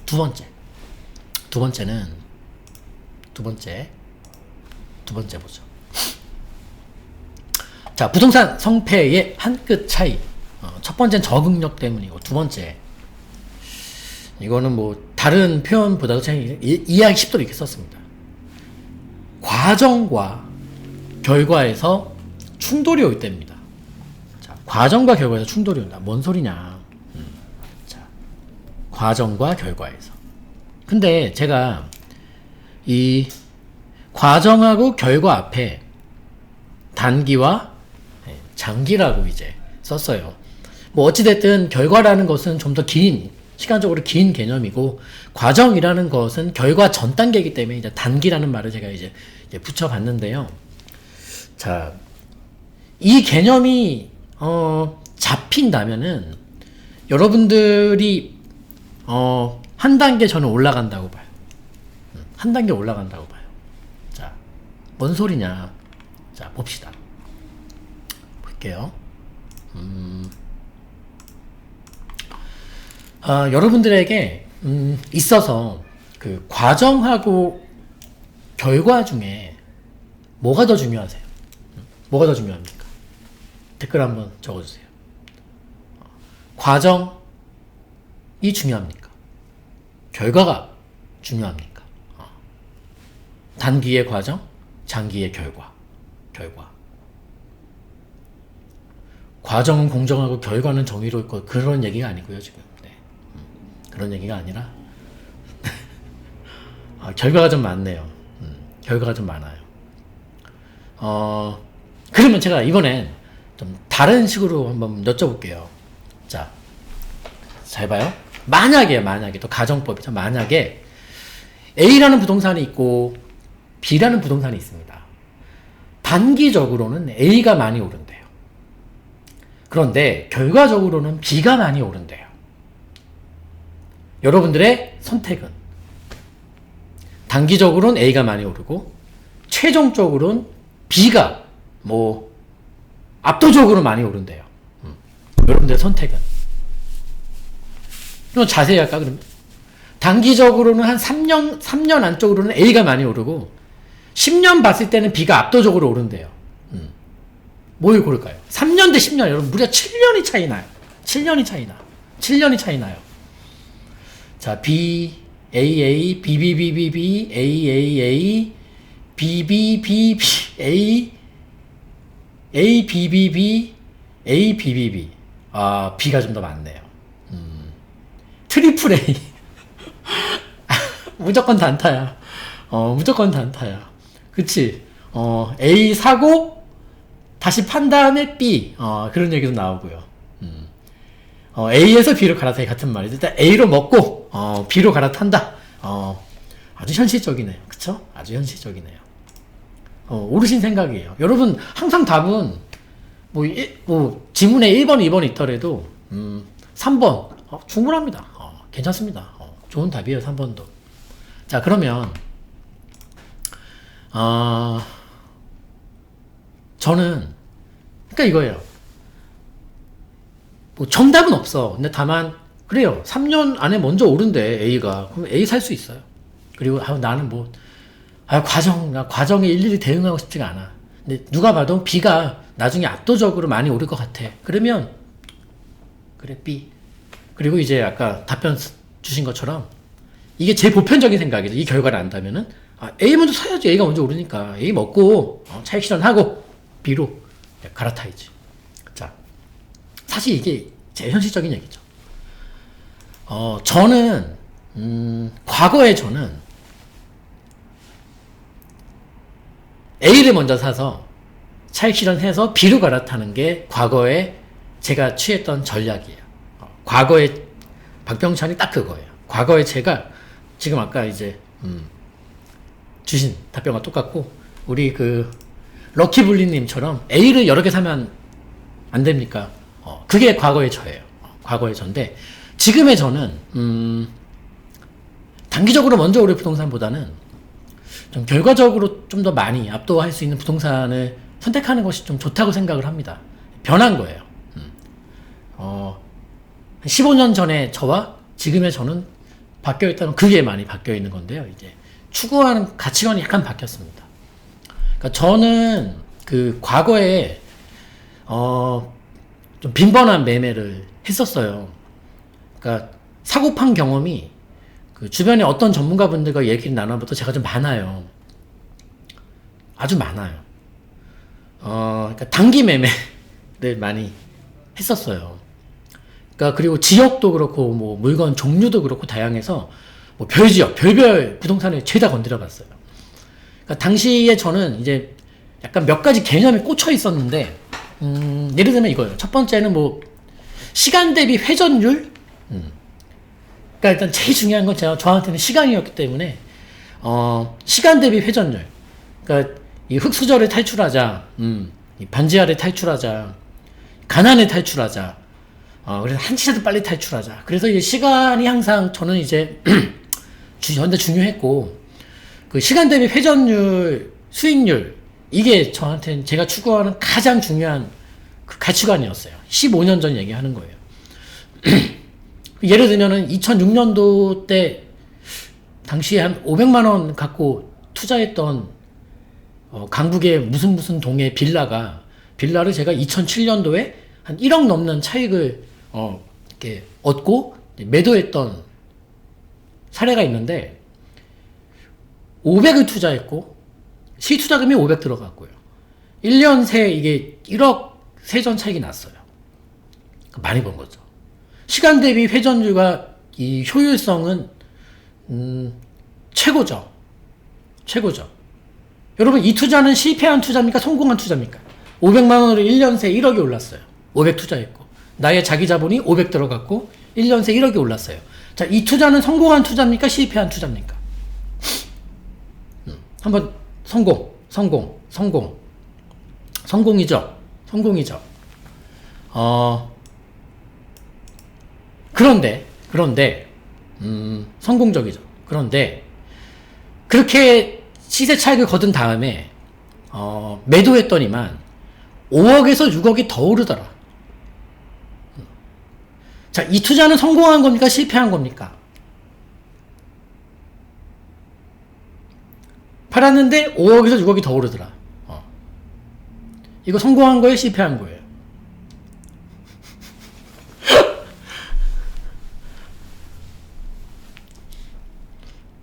두 번째. 두 번째 보죠. 자, 부동산 성패의 한 끗 차이. 첫 번째는 적응력 때문이고, 두 번째. 이거는 뭐, 다른 표현보다도 차이, 이해하기 쉽도록 이렇게 썼습니다. 과정과 결과에서 충돌이 올 때입니다. 자, 과정과 결과에서 충돌이 온다. 뭔 소리냐. 자, 과정과 결과에서. 근데 제가 이 과정하고 결과 앞에 단기와 장기라고 이제 썼어요. 뭐 어찌됐든 결과라는 것은 좀 더 시간적으로 긴 개념이고, 과정이라는 것은 결과 전 단계이기 때문에 이제 단기라는 말을 제가 이제 붙여봤는데요. 자, 이 개념이 잡힌다면은 여러분들이 한 단계 저는 올라간다고 봐요. 한 단계 올라간다고 봐요. 자, 뭔 소리냐? 자, 봅시다. 볼게요. 여러분들에게 있어서 그 과정하고 결과 중에 뭐가 더 중요하세요? 뭐가 더 중요합니까? 댓글 한번 적어주세요. 과정이 중요합니까? 결과가 중요합니까? 단기의 과정, 장기의 결과. 과정은 공정하고 결과는 정의로울 것, 그런 얘기가 아니고요, 지금. 네. 그런 얘기가 아니라 결과가 좀 많네요. 결과가 좀 많아요. 그러면 제가 이번엔 좀 다른 식으로 한번 여쭤볼게요. 자, 잘 봐요. 만약에 또 가정법이죠. 만약에 A라는 부동산이 있고 B라는 부동산이 있습니다. 단기적으로는 A가 많이 오른대요. 그런데 결과적으로는 B가 많이 오른대요. 여러분들의 선택은 단기적으로는 A가 많이 오르고 최종적으로는 B가 뭐 압도적으로 많이 오른대요. 여러분들의 선택은. 좀 자세히 할까 그러면? 단기적으로는 한 3년 안쪽으로는 A가 많이 오르고 10년 봤을 때는 B가 압도적으로 오른대요. 뭘 고를까요? 3년 대 10년, 여러분 무려 7년이 차이 나요. 7년이 차이 나요. 자, B, A, B, B, B, B, B, A, B, B, B, B, A, B, B, B, A, B, B, B. B가 좀 더 많네요. 트리플 A. 무조건 단타야. 무조건 단타야. 그치? A 사고, 다시 판 다음에 B. 그런 얘기도 나오고요. A에서 B로 갈아타기 같은 말이죠. 일단 A로 먹고, B로 갈아탄다. 아주 현실적이네요. 그쵸? 아주 현실적이네요. 오르신 생각이에요. 여러분, 항상 답은, 지문에 1번, 2번 있더라도, 3번, 충분합니다. 괜찮습니다. 좋은 답이에요, 3번도. 자, 그러면, 저는, 그러니까 이거예요. 뭐 정답은 없어. 근데 다만, 그래요. 3년 안에 먼저 오른대, A가. 그럼 A 살 수 있어요. 그리고, 나는 과정에 일일이 대응하고 싶지가 않아. 근데 누가 봐도 B가 나중에 압도적으로 많이 오를 것 같아. 그러면, 그래, B. 그리고 이제 아까 답변 주신 것처럼, 이게 제일 보편적인 생각이죠. 이 결과를 안다면은, A 먼저 사야지. A가 먼저 오르니까. A 먹고, 차익 실현하고, B로 갈아타야지. 자, 사실 이게 제일 현실적인 얘기죠. 과거에 저는 A를 먼저 사서 차익 실현해서 B로 갈아타는 게 과거에 제가 취했던 전략이에요. 과거에 박병찬이 딱 그거예요. 과거에 제가 지금 아까 이제 주신 답변과 똑같고, 우리 럭키블리님처럼 A를 여러 개 사면 안 됩니까? 그게 과거의 저예요. 과거의 저인데, 지금의 저는 단기적으로 먼저 오를 부동산보다는 좀 결과적으로 좀 더 많이 압도할 수 있는 부동산을 선택하는 것이 좀 좋다고 생각을 합니다. 변한 거예요. 15년 전에 저와 지금의 저는 바뀌어 있다면 그게 많이 바뀌어 있는 건데요. 이제 추구하는 가치관이 약간 바뀌었습니다. 그러니까 저는 그 과거에 좀 빈번한 매매를 했었어요. 그러니까 사고판 경험이 그 주변에 어떤 전문가분들과 얘기를 나눠봐도 제가 좀 많아요. 아주 많아요. 그러니까 단기 매매를 많이 했었어요. 그러니까 그리고 지역도 그렇고 뭐 물건 종류도 그렇고 다양해서 뭐 별지역, 별별 부동산에 죄다 건드려 봤어요. 그러니까 당시에 저는 이제 약간 몇 가지 개념에 꽂혀 있었는데, 예를 들면 이거예요. 첫 번째는 뭐 시간 대비 회전율. 그러니까 일단 제일 중요한 건 저한테는 시간이었기 때문에 시간 대비 회전율. 그러니까 이 흑수저를 탈출하자, 이 반지하를 탈출하자, 가난을 탈출하자. 그래서 한 치라도 빨리 탈출하자. 그래서 이제 시간이 항상 저는 이제 저한테 중요했고, 그 시간 대비 회전율, 수익률, 이게 저한테는 제가 추구하는 가장 중요한 그 가치관이었어요. 15년 전 얘기하는 거예요. 예를 들면은 2006년도 때 당시에 한 500만 원 갖고 투자했던 강북의 무슨 동의 빌라를 제가 2007년도에 한 1억 넘는 차익을 이렇게 얻고 매도했던 사례가 있는데, 500을 투자했고 시투자금이 500 들어갔고요. 1년 새 이게 1억 세전 차익이 났어요. 많이 번 거죠. 시간 대비 회전율과 이 효율성은 최고죠. 여러분, 이 투자는 실패한 투자입니까? 성공한 투자입니까? 500만 원으로 1년 새 1억이 올랐어요. 500 투자했고 나의 자기 자본이 500 들어갔고 1년 새 1억이 올랐어요. 자, 이 투자는 성공한 투자입니까? 실패한 투자입니까? 한번 성공이죠. 그런데 성공적이죠. 그런데 그렇게 시세 차익을 거둔 다음에 매도했더니만 5억에서 6억이 더 오르더라. 자, 이 투자는 성공한 겁니까? 실패한 겁니까? 팔았는데 5억에서 6억이 더 오르더라. 이거 성공한 거예요? 실패한 거예요?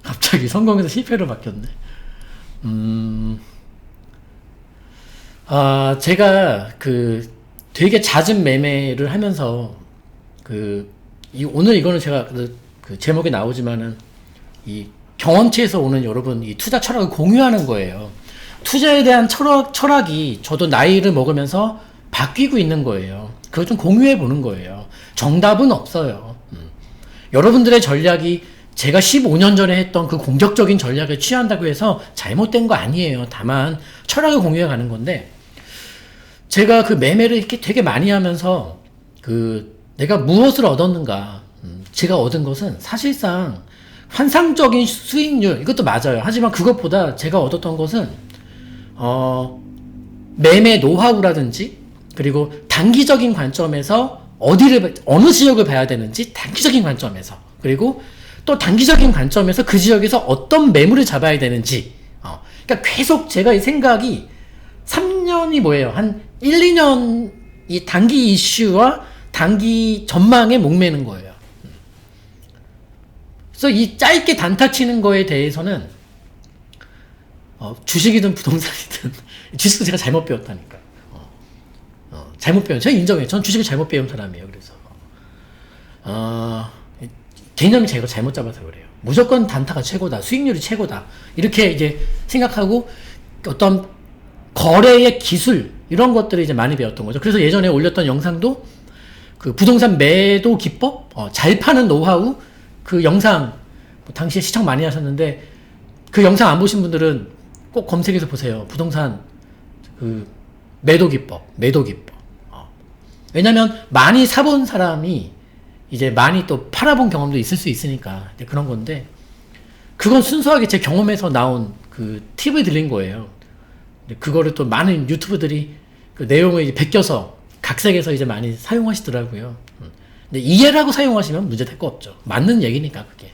갑자기 성공에서 실패로 바뀌었네. 제가 되게 잦은 매매를 하면서 오늘 이거는 제가 그 제목에 나오지만은 이 경험치에서 오는 여러분 이 투자 철학을 공유하는 거예요. 투자에 대한 철학이 저도 나이를 먹으면서 바뀌고 있는 거예요. 그걸 좀 공유해 보는 거예요. 정답은 없어요. 여러분들의 전략이 제가 15년 전에 했던 그 공격적인 전략을 취한다고 해서 잘못된 거 아니에요. 다만 철학을 공유해 가는 건데, 제가 그 매매를 이렇게 되게 많이 하면서 내가 무엇을 얻었는가, 제가 얻은 것은 사실상 환상적인 수익률, 이것도 맞아요. 하지만 그것보다 제가 얻었던 것은 매매 노하우라든지, 그리고 단기적인 관점에서 어느 지역을 봐야 되는지 단기적인 관점에서, 그리고 또 단기적인 관점에서 그 지역에서 어떤 매물을 잡아야 되는지, 그러니까 계속 제가 이 생각이 3년이 뭐예요? 한 1, 2년 이 단기 이슈와 단기 전망에 목매는 거예요. 그래서 이 짧게 단타 치는 거에 대해서는 주식이든 부동산이든 주식도 제가 잘못 배웠다니까. 잘못 배운. 제가 인정해요. 전 주식을 잘못 배운 사람이에요. 그래서 개념이 제가 잘못 잡아서 그래요. 무조건 단타가 최고다, 수익률이 최고다, 이렇게 이제 생각하고 어떤 거래의 기술, 이런 것들을 이제 많이 배웠던 거죠. 그래서 예전에 올렸던 영상도 그 부동산 매도 기법, 잘 파는 노하우, 그 영상 당시에 시청 많이 하셨는데, 그 영상 안 보신 분들은 꼭 검색해서 보세요. 부동산 매도 기법. 왜냐면 많이 사본 사람이 이제 많이 또 팔아본 경험도 있을 수 있으니까 그런 건데, 그건 순수하게 제 경험에서 나온 그 팁을 드린 거예요. 그거를 또 많은 유튜브들이 그 내용을 이제 베껴서 각색해서 이제 많이 사용하시더라고요. 근데 이해를 하고 사용하시면 문제 될 거 없죠. 맞는 얘기니까 그게.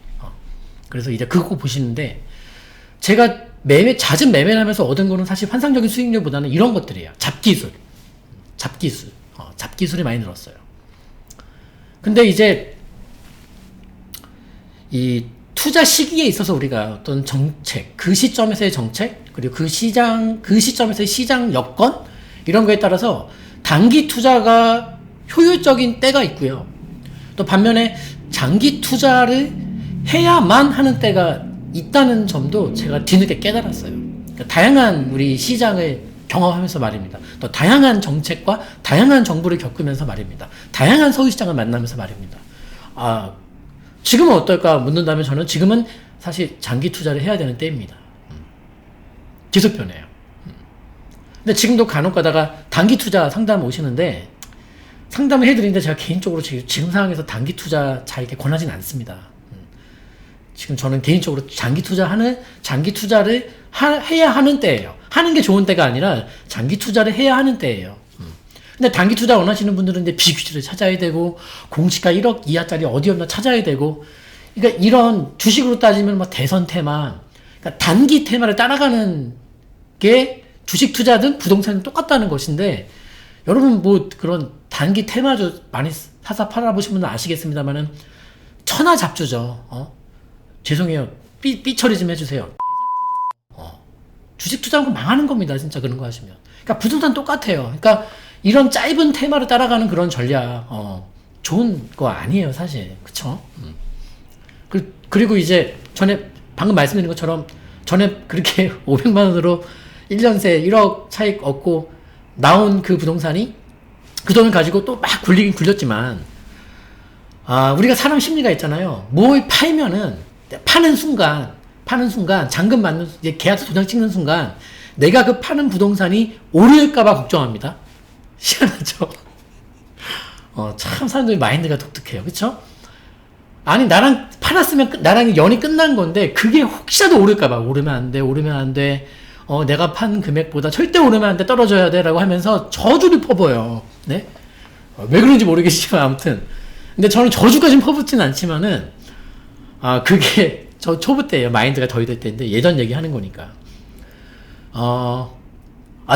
그래서 이제 그거 보시는데 제가 잦은 매매를 하면서 얻은 거는 사실 환상적인 수익률보다는 이런 것들이에요. 잡기술이 많이 늘었어요. 근데 이제 이 투자 시기에 있어서 우리가 어떤 정책, 그 시점에서의 정책, 그리고 그 시점에서의 시장 여건, 이런 거에 따라서 단기 투자가 효율적인 때가 있고요. 또 반면에 장기 투자를 해야만 하는 때가 있다는 점도 제가 뒤늦게 깨달았어요. 그러니까 다양한 우리 시장을 경험하면서 말입니다. 또 다양한 정책과 다양한 정부를 겪으면서 말입니다. 다양한 서울시장을 만나면서 말입니다. 지금은 어떨까 묻는다면 저는 지금은 사실 장기 투자를 해야 되는 때입니다. 계속 변해요. 근데 지금도 간혹 가다가 단기 투자 상담 오시는데 상담을 해드리는데 제가 개인적으로 지금 상황에서 단기 투자 잘 이렇게 권하진 않습니다. 지금 저는 개인적으로 장기 투자를 해야 하는 때예요. 하는 게 좋은 때가 아니라 장기 투자를 해야 하는 때예요. 근데 단기 투자 원하시는 분들은 이제 비규제를 찾아야 되고 공시가 1억 이하짜리 어디 없나 찾아야 되고, 그러니까 이런 주식으로 따지면 뭐 대선 테마, 그러니까 단기 테마를 따라가는 게 주식 투자든 부동산은 똑같다는 것인데, 여러분 뭐 그런 단기 테마주 많이 사서 팔아보신 분들 아시겠습니다만은 천하잡주죠. 죄송해요. 삐 처리 좀 해주세요. 주식 투자하면 망하는 겁니다. 진짜 그런 거 하시면. 그러니까 부동산 똑같아요. 그러니까 이런 짧은 테마를 따라가는 그런 전략, 좋은 거 아니에요, 사실. 그쵸? 그리고 이제 방금 말씀드린 것처럼 전에 그렇게 500만원으로 1년 새 1억 차익 얻고 나온 그 부동산이 그 돈을 가지고 또 막 굴리긴 굴렸지만, 우리가 사람 심리가 있잖아요. 뭘 파는 순간, 잔금 받는, 이제 계약서 도장 찍는 순간, 내가 그 파는 부동산이 오를까봐 걱정합니다. 희한하죠? 참 사람들이 마인드가 독특해요. 그쵸? 아니, 나랑 팔았으면, 나랑 연이 끝난 건데, 그게 혹시라도 오를까봐. 오르면 안 돼. 내가 판 금액보다 절대 오르면 안 돼. 떨어져야 돼. 라고 하면서 저주를 퍼부어요. 네? 왜 그런지 모르겠지만, 아무튼. 근데 저는 저주까지는 퍼붓진 않지만은, 그게 저 초보 때예요. 마인드가 더 이럴 때인데, 예전 얘기 하는 거니까.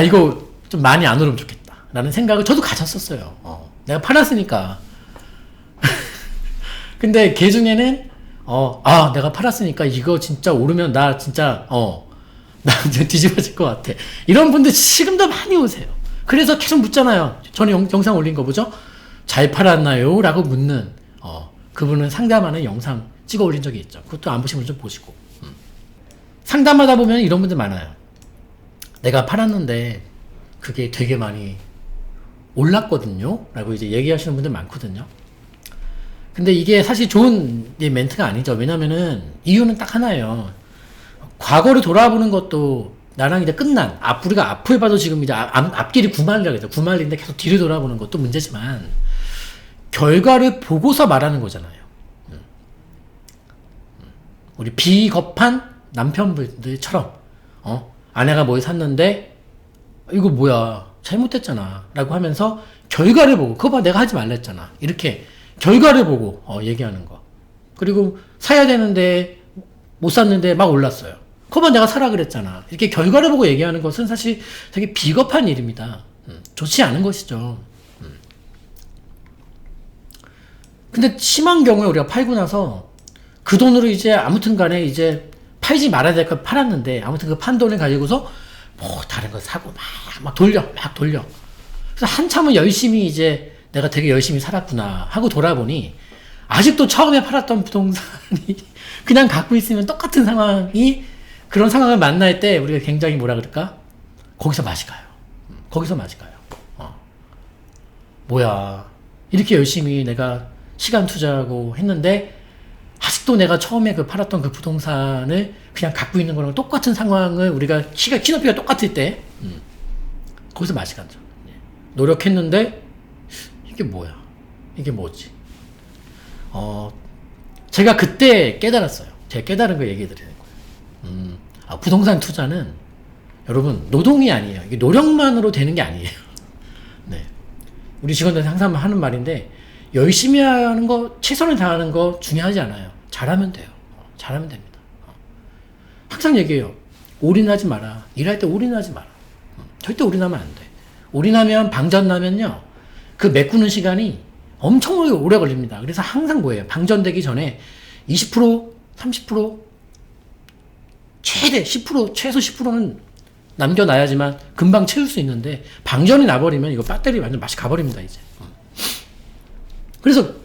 이거 좀 많이 안 오르면 좋겠다. 라는 생각을 저도 가졌었어요. 내가 팔았으니까. 근데 걔 중에는, 내가 팔았으니까 이거 진짜 오르면 나 진짜 뒤집어질 것 같아. 이런 분들 지금도 많이 오세요. 그래서 계속 묻잖아요. 저는 영상 올린 거 보죠? 잘 팔았나요? 라고 묻는, 그분은 상담하는 영상 찍어 올린 적이 있죠. 그것도 안 보신 분 좀 보시고. 상담하다 보면 이런 분들 많아요. 내가 팔았는데 그게 되게 많이 올랐거든요? 라고 이제 얘기하시는 분들 많거든요. 근데 이게 사실 좋은 멘트가 아니죠. 왜냐면은 이유는 딱 하나예요. 과거를 돌아보는 것도 나랑 이제 끝난, 우리가 앞을 봐도 지금 이제 앞길이 구만리라고 해서 구만리인데 계속 뒤를 돌아보는 것도 문제지만, 결과를 보고서 말하는 거잖아요. 우리 비겁한 남편분들처럼, 아내가 뭘 샀는데, 이거 뭐야, 잘못됐잖아. 라고 하면서 결과를 보고, 그거 봐, 내가 하지 말라 했잖아. 이렇게 결과를 보고, 얘기하는 거. 그리고 사야 되는데, 못 샀는데 막 올랐어요. 그거 봐, 내가 사라 그랬잖아. 이렇게 결과를 보고 얘기하는 것은 사실 되게 비겁한 일입니다. 좋지 않은 것이죠. 근데 심한 경우에 우리가 팔고 나서 그 돈으로 이제 아무튼 간에 이제 팔지 말아야 될 걸 팔았는데, 아무튼 그 판 돈을 가지고서 뭐 다른 거 사고 막 돌려. 그래서 한참은 열심히 이제 내가 되게 열심히 살았구나 하고 돌아보니, 아직도 처음에 팔았던 부동산이 그냥 갖고 있으면 똑같은 상황이, 그런 상황을 만날 때 우리가 굉장히 뭐라 그럴까? 거기서 맛이 가요. 뭐야, 이렇게 열심히 내가 시간 투자하고 했는데 아직도 내가 처음에 팔았던 그 부동산을 그냥 갖고 있는 거랑 똑같은 상황을, 우리가 키높이가 똑같을 때 거기서 맛이 가죠. 노력했는데 이게 뭐야, 이게 뭐지? 제가 그때 깨달았어요. 제가 깨달은 거 얘기해 드리는 거예요. 부동산 투자는 여러분 노동이 아니에요. 이게 노력만으로 되는 게 아니에요. 네. 우리 직원들한테 항상 하는 말인데, 열심히 하는 거, 최선을 다하는 거 중요하지 않아요. 잘하면 돼요. 잘하면 됩니다. 항상 얘기해요. 올인하지 마라. 일할 때 올인하지 마라. 절대 올인하면 안 돼. 올인하면 방전나면요. 그 메꾸는 시간이 엄청 오래 걸립니다. 그래서 항상 뭐예요? 방전되기 전에 20%, 30%, 최대 10%, 최소 10%는 남겨놔야지만 금방 채울 수 있는데 방전이 나버리면 이거 배터리 완전 맛이 가버립니다, 이제. 그래서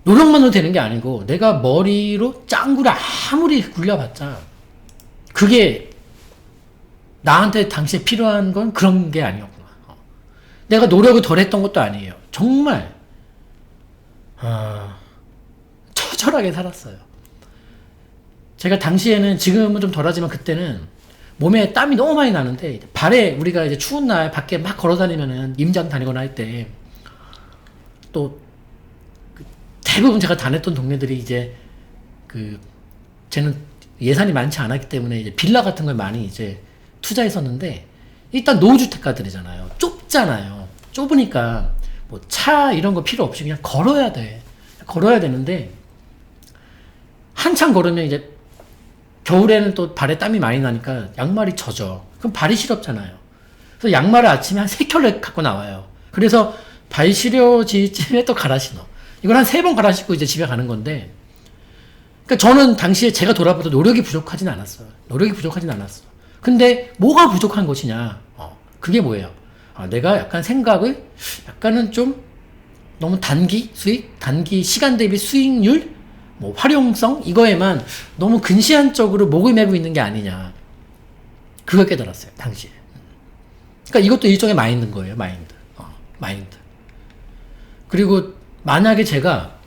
노력만으로 되는 게 아니고 내가 머리로 짱구를 아무리 굴려봤자 그게 나한테 당시에 필요한 건 그런 게 아니었구나. 내가 노력을 덜 했던 것도 아니에요. 정말 처절하게 살았어요. 제가 당시에는 지금은 좀 덜하지만 그때는 몸에 땀이 너무 많이 나는데 발에 우리가 이제 추운 날 밖에 막 걸어다니면은 임장 다니거나 할 때 또 대부분 제가 다녔던 동네들이 이제 쟤는 예산이 많지 않았기 때문에 이제 빌라 같은 걸 많이 이제 투자했었는데 일단 노후주택가들이잖아요. 좁잖아요. 좁으니까 뭐 차 이런 거 필요 없이 그냥 걸어야 돼. 걸어야 되는데 한참 걸으면 이제 겨울에는 또 발에 땀이 많이 나니까 양말이 젖어. 그럼 발이 시렵잖아요. 그래서 양말을 아침에 한 3켤레 갖고 나와요. 그래서 발 시려지쯤에 또 갈아 신어. 이걸 한 3번 갈아 신고 이제 집에 가는 건데 그러니까 저는 당시에 제가 돌아봐도 노력이 부족하진 않았어요. 노력이 부족하진 않았어. 근데 뭐가 부족한 것이냐? 그게 뭐예요? 내가 약간 생각을 약간은 좀 너무 단기 수익, 단기 시간 대비 수익률, 뭐 활용성 이거에만 너무 근시안적으로 목을 메고 있는 게 아니냐. 그걸 깨달았어요, 당시에. 그러니까 이것도 일종의 마인드인 거예요, 마인드. 마인드. 그리고 만약에 제가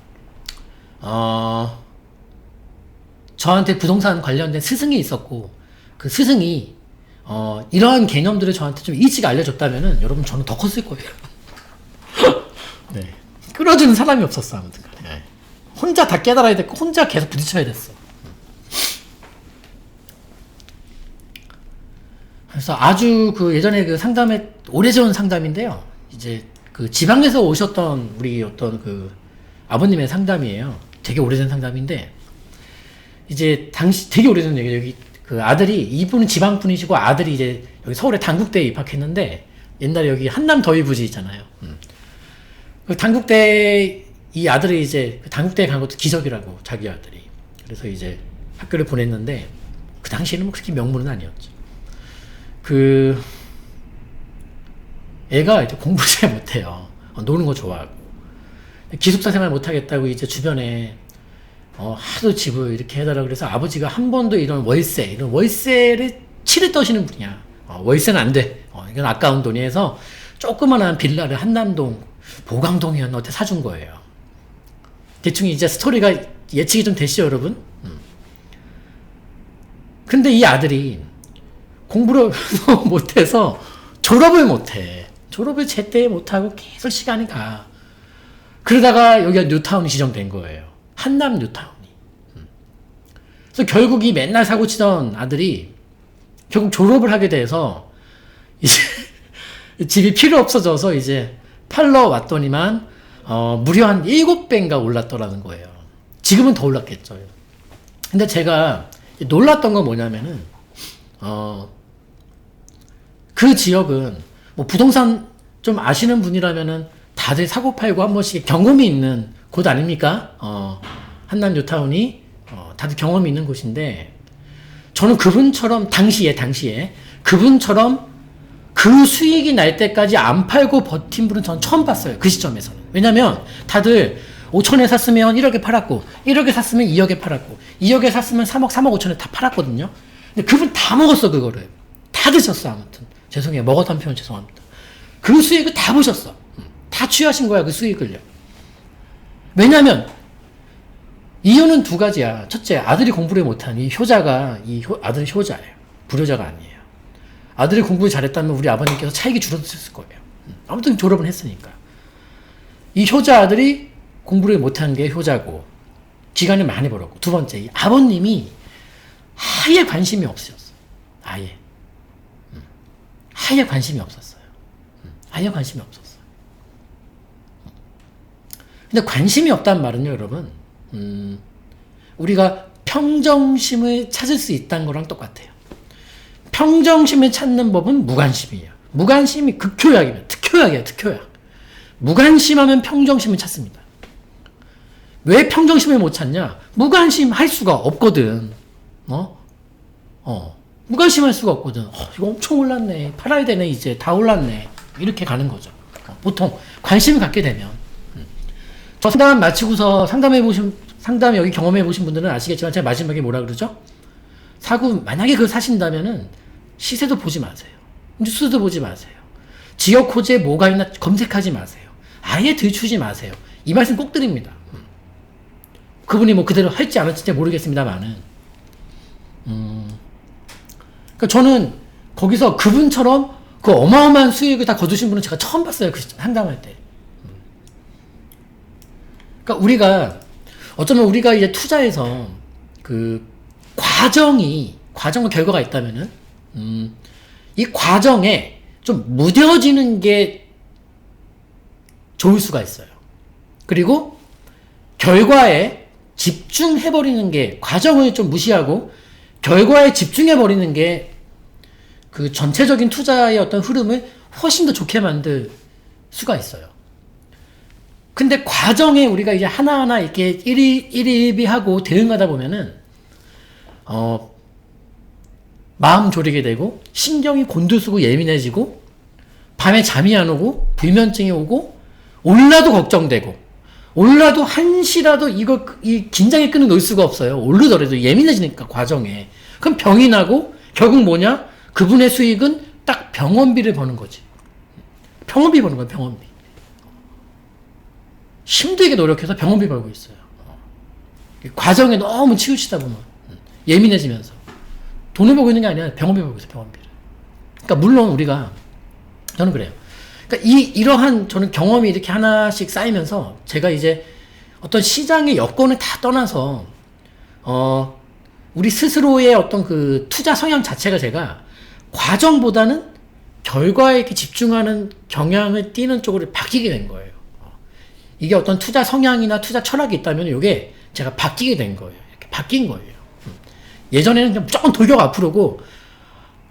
저한테 부동산 관련된 스승이 있었고 그 스승이 이러한 개념들을 저한테 좀 일찍 알려줬다면은 여러분 저는 더 컸을 거예요. 네. 끌어주는 사람이 없었어 아무튼. 네. 혼자 다 깨달아야 됐고 혼자 계속 부딪혀야 됐어. 그래서 아주 예전에 상담에 오래전 상담인데요. 이제 지방에서 오셨던 우리 어떤 아버님의 상담이에요. 되게 오래된 상담인데 이제 당시 되게 오래전 얘기 여기 아들이 이분은 지방 분이시고 아들이 이제 여기 서울에 단국대에 입학했는데 옛날에 여기 한남 더위부지 있잖아요. 그 단국대 이 아들이 이제 단국대에 간 것도 기적이라고 자기 아들이. 그래서 이제 학교를 보냈는데 그 당시에는 뭐 그렇게 명문은 아니었죠. 애가 이제 공부를 잘 못해요. 노는 거 좋아하고 기숙사 생활 못하겠다고 이제 주변에 하도 집을 이렇게 해달라고 그래서 아버지가 한 번도 이런 월세를 치를 떠시는 분이야. 월세는 안 돼. 이건 아까운 돈이 해서 조그만한 빌라를 한남동 보강동이었나 어때 사준 거예요. 대충 이제 스토리가 예측이 좀 되시죠, 여러분? 근데 이 아들이 공부를 못해서 졸업을 못해. 졸업을 제때 못하고 계속 시간이 가. 그러다가 여기가 뉴타운이 지정된 거예요. 한남 뉴타운이. 그래서 결국 이 맨날 사고 치던 아들이 결국 졸업을 하게 돼서 이제 집이 필요 없어져서 이제 팔러 왔더니만 무려 한 7배인가 올랐더라는 거예요. 지금은 더 올랐겠죠. 근데 제가 놀랐던 건 뭐냐면은 그 지역은 뭐 부동산 좀 아시는 분이라면은 다들 사고 팔고 한 번씩 경험이 있는 곳 아닙니까? 한남 뉴타운이 다들 경험이 있는 곳인데 저는 그분처럼 당시에 그분처럼 그 수익이 날 때까지 안 팔고 버틴 분은 전 처음 봤어요. 그 시점에서는. 왜냐면 다들 5천에 샀으면 1억에 팔았고 1억에 샀으면 2억에 팔았고 2억에 샀으면 3억 5천에 다 팔았거든요. 근데 그분 다 먹었어. 그거를 다 드셨어. 아무튼 죄송해요. 먹었다는 표현 죄송합니다. 그 수익을 다 보셨어. 다 취하신 거야. 그 수익을요. 왜냐면 이유는 두 가지야. 첫째, 아들이 공부를 못한 이 효자가 아들이 효자예요. 불효자가 아니에요. 아들이 공부를 잘했다면 우리 아버님께서 차익이 줄어들었을 거예요. 아무튼 졸업은 했으니까. 이 효자 아들이 공부를 못한 게 효자고 기간을 많이 벌었고 두 번째, 이 아버님이 아예 관심이 없으셨어요. 아예 관심이 없었어요. 아예 관심이 없었어요. 근데 관심이 없다는 말은요, 여러분, 우리가 평정심을 찾을 수 있다는 거랑 똑같아요. 평정심을 찾는 법은 무관심이에요. 무관심이 극효약이면 특효약이에요. 특효약. 무관심하면 평정심을 찾습니다. 왜 평정심을 못 찾냐? 무관심 할 수가 없거든. 무관심할 수가 없거든. 이거 엄청 올랐네. 팔아야 되네. 이제 다 올랐네. 이렇게 가는 거죠. 보통 관심을 갖게 되면. 저 상담 마치고서 상담 여기 경험해보신 분들은 아시겠지만 제가 마지막에 뭐라 그러죠? 만약에 그걸 사신다면은 시세도 보지 마세요. 뉴스도 보지 마세요. 지역 호재에 뭐가 있나 검색하지 마세요. 아예 들추지 마세요. 이 말씀 꼭 드립니다. 그분이 뭐 그대로 할지 안 할지 모르겠습니다만은. 그러니까 저는 거기서 그분처럼 그 어마어마한 수익을 다 거두신 분은 제가 처음 봤어요. 그 상담할 때. 그러니까 어쩌면 우리가 이제 투자에서 그 과정과 결과가 있다면은, 이 과정에 좀 무뎌지는 게 좋을 수가 있어요. 그리고 결과에 집중해버리는 게, 과정을 좀 무시하고 결과에 집중해버리는 게 그 전체적인 투자의 어떤 흐름을 훨씬 더 좋게 만들 수가 있어요. 근데 과정에 우리가 이제 하나하나 이렇게 일희일비하고 대응하다 보면은, 마음 졸이게 되고, 신경이 곤두서고 예민해지고, 밤에 잠이 안 오고, 불면증이 오고, 올라도 걱정되고, 올라도 한시라도 이 긴장의 끈을 놓을 수가 없어요. 오르더라도 예민해지니까, 과정에. 그럼 병이 나고, 결국 뭐냐? 그분의 수익은 딱 병원비를 버는 거지. 병원비 버는 거야, 병원비. 힘들게 노력해서 병원비 벌고 있어요. 과정에 너무 치우치다 보면 예민해지면서 돈을 벌고 있는 게 아니라 병원비 벌고 있어요. 병원비를. 그러니까 물론 저는 그래요. 그러니까 이러한 저는 경험이 이렇게 하나씩 쌓이면서 제가 이제 어떤 시장의 여건을 다 떠나서 우리 스스로의 어떤 그 투자 성향 자체가 제가 과정보다는 결과에 이렇게 집중하는 경향을 띠는 쪽으로 바뀌게 된 거예요. 이게 어떤 투자 성향이나 투자 철학이 있다면 이게 제가 바뀌게 된 거예요. 이렇게 바뀐 거예요. 예전에는 그냥 무조건 돌격 앞으로고,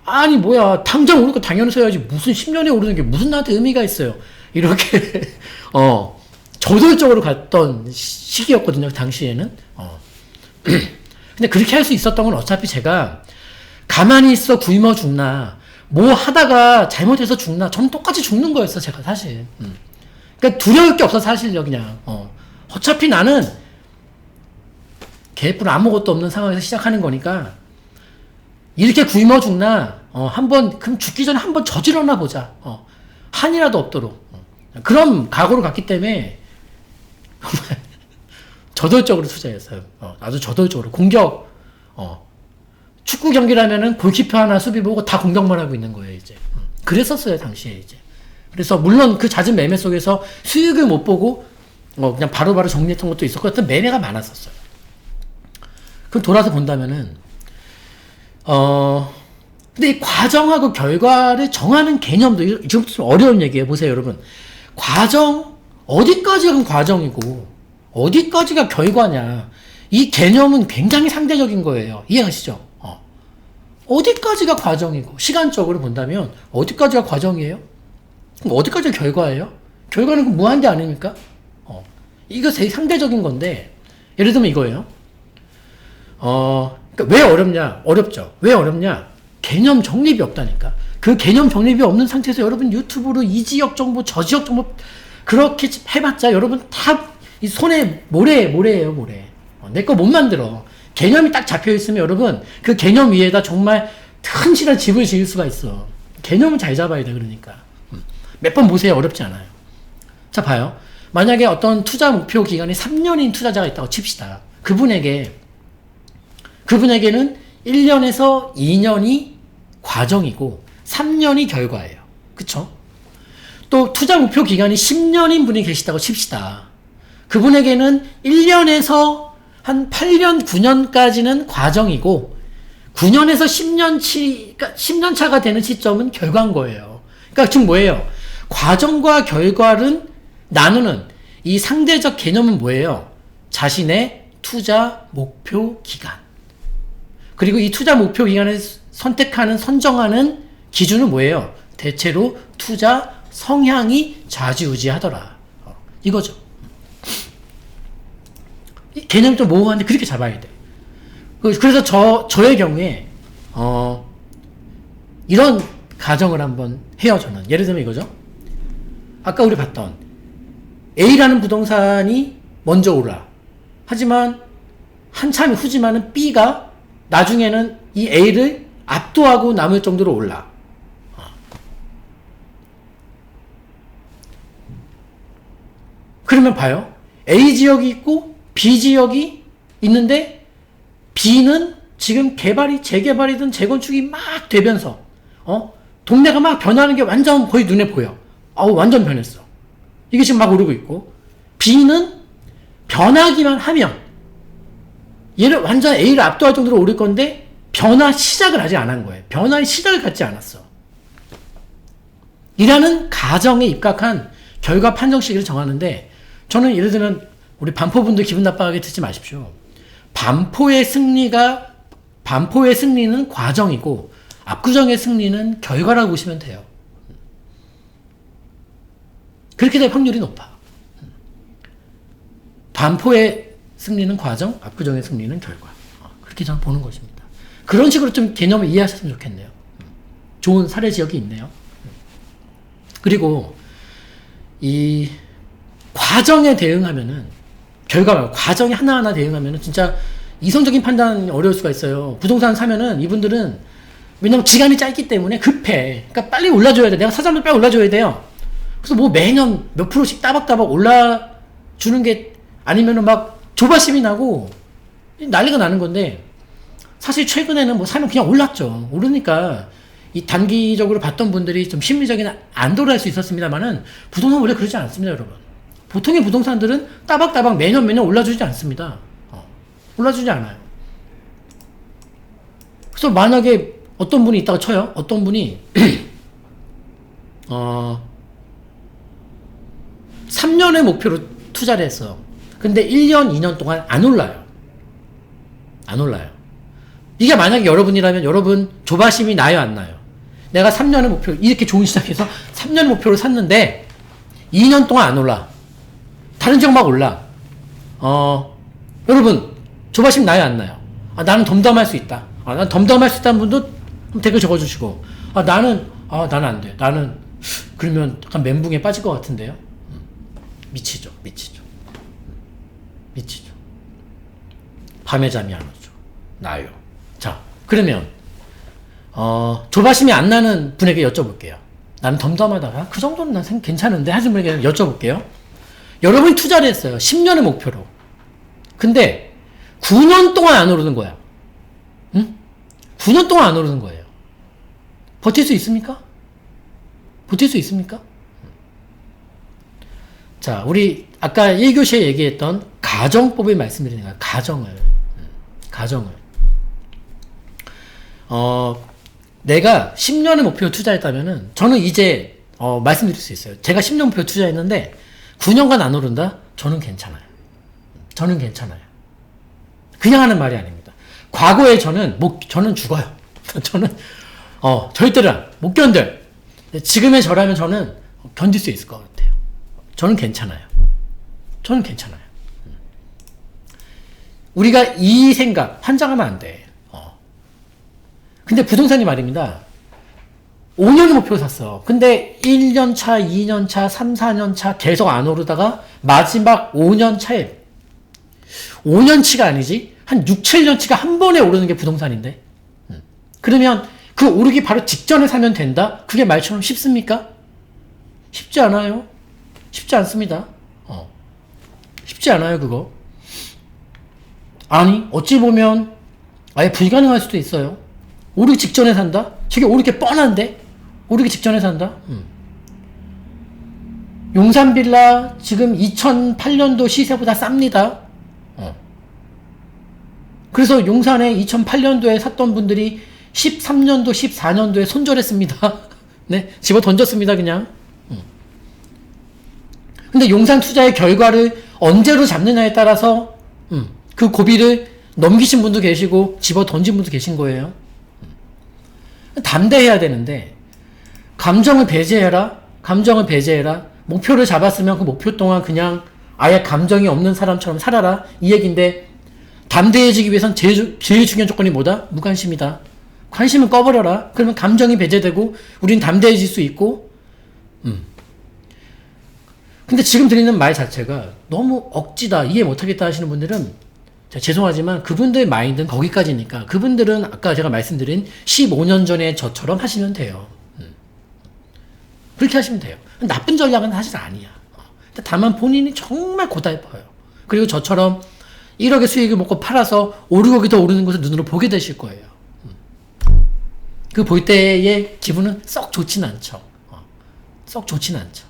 아니 뭐야 당장 오를 거 당연히 써야지, 무슨 10년에 오르는 게 무슨 나한테 의미가 있어요. 이렇게 저돌적으로 갔던 시기였거든요. 당시에는. 근데 그렇게 할 수 있었던 건 어차피 제가 가만히 있어 굶어 죽나, 뭐 하다가 잘못해서 죽나, 저는 똑같이 죽는 거였어 제가 사실. 그러니까 두려울 게 없어 사실요. 그냥 어차피 나는 개뿔 아무것도 없는 상황에서 시작하는 거니까 이렇게 굶어 죽나, 그럼 죽기 전에 한번 저질러나 보자. 한이라도 없도록. 그런 각오로 갔기 때문에 정말 저돌적으로 투자했어요. 아주 저돌적으로. 공격, 축구 경기라면은 골키퍼 하나 수비 보고 다 공격만 하고 있는 거예요, 이제. 그랬었어요, 당시에 이제. 그래서 물론 그 잦은 매매 속에서 수익을 못 보고 그냥 바로바로 정리했던 것도 있었고, 어떤 매매가 많았었어요. 그럼 돌아서 본다면은 근데 이 과정하고 결과를 정하는 개념도 지금 좀 어려운 얘기예요. 보세요, 여러분. 어디까지가 과정이고 어디까지가 결과냐, 이 개념은 굉장히 상대적인 거예요. 이해하시죠? 어디까지가 과정이고, 시간적으로 본다면 어디까지가 과정이에요? 그럼 어디까지가 결과예요? 결과는 그 무한대 아닙니까? 이거 되게 상대적인 건데, 예를 들면 이거예요. 그러니까 왜 어렵냐? 어렵죠. 왜 어렵냐? 개념 정립이 없다니까. 그 개념 정립이 없는 상태에서 여러분 유튜브로 이 지역 정보, 저 지역 정보 그렇게 해봤자 여러분 다 이 손에 모래예요, 모래. 내 거 못 만들어. 개념이 딱 잡혀 있으면 여러분 그 개념 위에다 정말 튼실한 집을 지을 수가 있어. 개념을 잘 잡아야 돼. 그러니까 몇 번 보세요. 어렵지 않아요. 자, 봐요. 만약에 어떤 투자 목표 기간이 3년인 투자자가 있다고 칩시다. 그분에게는 1년에서 2년이 과정이고 3년이 결과예요. 그쵸? 또 투자 목표 기간이 10년인 분이 계시다고 칩시다. 그분에게는 1년에서 한 8년, 9년까지는 과정이고 9년에서 10년 차가 되는 시점은 결과인 거예요. 그러니까 지금 뭐예요? 과정과 결과를 나누는 이 상대적 개념은 뭐예요? 자신의 투자 목표 기간. 그리고 이 투자 목표 기간을 선정하는 기준은 뭐예요? 대체로 투자 성향이 좌지우지하더라. 이거죠. 개념이 좀 모호한데 그렇게 잡아야 돼. 그래서 저의 경우에 이런 가정을 한번 해요. 저는 예를 들면 이거죠. 아까 우리 봤던 A라는 부동산이 먼저 오라. 하지만 한참 후지만은 B가 나중에는 이 A를 압도하고 남을 정도로 올라. 그러면 봐요. A 지역이 있고 B 지역이 있는데 B는 지금 재개발이든 재건축이 막 되면서 동네가 막 변하는 게 완전 거의 눈에 보여. 완전 변했어. 이게 지금 막 오르고 있고 B는 변하기만 하면 얘를 완전 A를 압도할 정도로 오를 건데 변화 시작을 아직 안 한 거예요. 변화의 시작을 갖지 않았어. 이라는 가정에 입각한 결과 판정 시기를 정하는데 저는 예를 들면 우리 반포분들 기분 나빠하게 듣지 마십시오. 반포의 승리는 과정이고 압구정의 승리는 결과라고 보시면 돼요. 그렇게 될 확률이 높아. 반포의 승리는 과정, 압구정의 승리는 결과. 그렇게 저는 보는 것입니다. 그런 식으로 좀 개념을 이해하셨으면 좋겠네요. 좋은 사례 지역이 있네요. 그리고 이 과정에 대응하면은 과정에 하나하나 대응하면은 진짜 이성적인 판단이 어려울 수가 있어요. 부동산 사면은 이분들은 왜냐면 기간이 짧기 때문에 급해. 그러니까 빨리 올라줘야 돼. 내가 사장도 빨리 올라줘야 돼요. 그래서 뭐 매년 몇 프로씩 따박따박 올라주는 게 아니면은 막 조바심이 나고 난리가 나는 건데 사실 최근에는 뭐 사면 그냥 올랐죠. 오르니까 이 단기적으로 봤던 분들이 좀 심리적인 안도를 할 수 있었습니다만은 부동산 원래 그러지 않습니다, 여러분. 보통의 부동산들은 따박따박 매년 올라주지 않습니다. 올라주지 않아요. 그래서 만약에 어떤 분이 있다가 쳐요. 어떤 분이 3년의 목표로 투자를 했어. 근데 1년, 2년 동안 안 올라요. 안 올라요. 이게 만약에 여러분이라면 여러분 조바심이 나요, 안 나요? 내가 3년의 목표, 이렇게 좋은 시작해서 3년의 목표를 샀는데 2년 동안 안 올라. 다른 지역 막 올라. 여러분 조바심 나요, 안 나요? 나는 덤덤할 수 있다. 난 덤덤할 수 있다는 분도 댓글 적어주시고, 나는 안 돼. 나는 그러면 약간 멘붕에 빠질 것 같은데요. 미치죠. 밤에 잠이 안 오죠. 나요. 자, 그러면 조바심이 안 나는 분에게 여쭤볼게요. 나는 덤덤하다가 그 정도는 난 괜찮은데 하신 분에게 여쭤볼게요. 여러분이 투자를 했어요. 10년의 목표로. 근데 9년 동안 안 오르는 거야. 응? 9년 동안 안 오르는 거예요. 버틸 수 있습니까? 자, 우리 아까 1교시에 얘기했던 가정법을 말씀드리는 거야. 가정을. 내가 10년의 목표로 투자했다면은 저는 이제 말씀드릴 수 있어요. 제가 10년 목표 투자했는데 9년간 안 오른다? 저는 괜찮아요. 그냥 하는 말이 아닙니다. 과거에 저는 죽어요. 저는 절대로 못 견뎌요. 지금의 저라면 저는 견딜 수 있을 것 같아요. 저는 괜찮아요. 우리가 이 생각 환장하면 안 돼. 근데 부동산이 말입니다. 5년의 목표를 샀어. 근데 1년 차, 2년 차, 3, 4년 차 계속 안 오르다가 마지막 5년 차에 5년치가 아니지 한 6, 7년치가 한 번에 오르는 게 부동산인데 그러면 그 오르기 바로 직전에 사면 된다? 그게 말처럼 쉽습니까? 쉽지 않아요. 쉽지 않습니다. 쉽지 않아요, 그거. 아니, 어찌 보면 아예 불가능할 수도 있어요. 오르기 직전에 산다? 저게 오르기 뻔한데? 오르기 직전에 산다? 용산 빌라 지금 2008년도 시세보다 쌉니다. 그래서 용산에 2008년도에 샀던 분들이 13년도, 14년도에 손절했습니다. 네, 집어 던졌습니다, 그냥. 근데 용산 투자의 결과를 언제로 잡느냐에 따라서 그 고비를 넘기신 분도 계시고 집어 던진 분도 계신 거예요. 담대해야 되는데 감정을 배제해라. 감정을 배제해라. 목표를 잡았으면 그 목표 동안 그냥 아예 감정이 없는 사람처럼 살아라. 이 얘기인데 담대해지기 위해선 제일 중요한 조건이 뭐다? 무관심이다. 관심을 꺼버려라. 그러면 감정이 배제되고 우린 담대해질 수 있고 근데 지금 드리는 말 자체가 너무 억지다. 이해 못하겠다 하시는 분들은 죄송하지만 그분들의 마인드는 거기까지니까 그분들은 아까 제가 말씀드린 15년 전에 저처럼 하시면 돼요. 그렇게 하시면 돼요. 나쁜 전략은 사실 아니야. 다만 본인이 정말 고달퍼요. 그리고 저처럼 1억의 수익을 먹고 팔아서 5, 6억이 더 오르는 것을 눈으로 보게 되실 거예요. 그 볼 때의 기분은 썩 좋진 않죠. 썩 좋진 않죠.